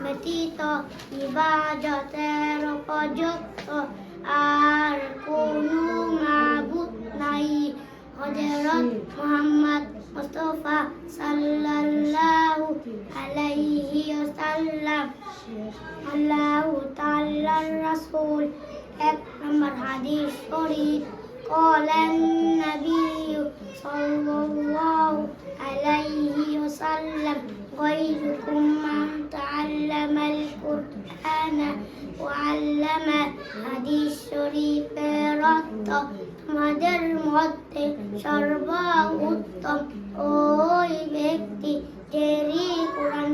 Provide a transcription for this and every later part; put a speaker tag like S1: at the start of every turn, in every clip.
S1: ব্যতীত ইবাদতের উপযুক্ত আর কোনো মাবুদ নাই। হযরত মুহাম্মদ মুস্তাফা সাল্লাল্লাহু আলাইহি ওয়াসাল্লাম আল্লাহু তাআলার রাসূল। এক নম্বর হাদিস শরীফ قال النبي صلى الله عليه وسلم خيركم من تعلم القرآن وعلمه। হাদিস শরীফের অর্থ, তোমাদের মধ্যে সর্বোত্তম ওই ব্যক্তি যিনি কোরআন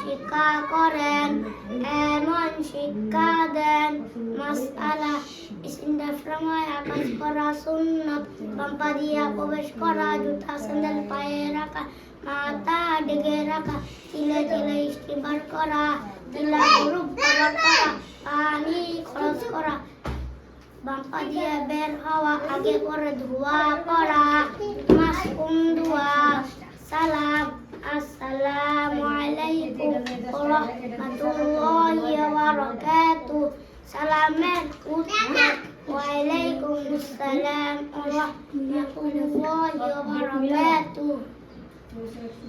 S1: শিক্ষা করেন এমন শিক্ষা দেন। মাসআলা, ইসিন্দার সময় আকাশ করা সুন্নাত, বাম্পা দিয়া প্রবেশ করা, জুতা স্যান্ডেল পায়ে রাখা, মাথা ঢেকে রাখা, তিলে তিলে ইস্তিগফার করা, তিলা গ্রুপ করা, পানি খরচ করা, বাম্পা দিয়ে বের হওয়া, আগে করে ধোয়া করা, মাসকুম দোয়া, সালাম, আসসালামু আলাইকুম ওয়া রাহমাতুল্লাহি ওয়া বারাকাতুহু। সালামের উত্তর ওয়া আলাইকুমুস সালাম ওয়া রাহমাতুল্লাহি ওয়া বারাকাতুহু।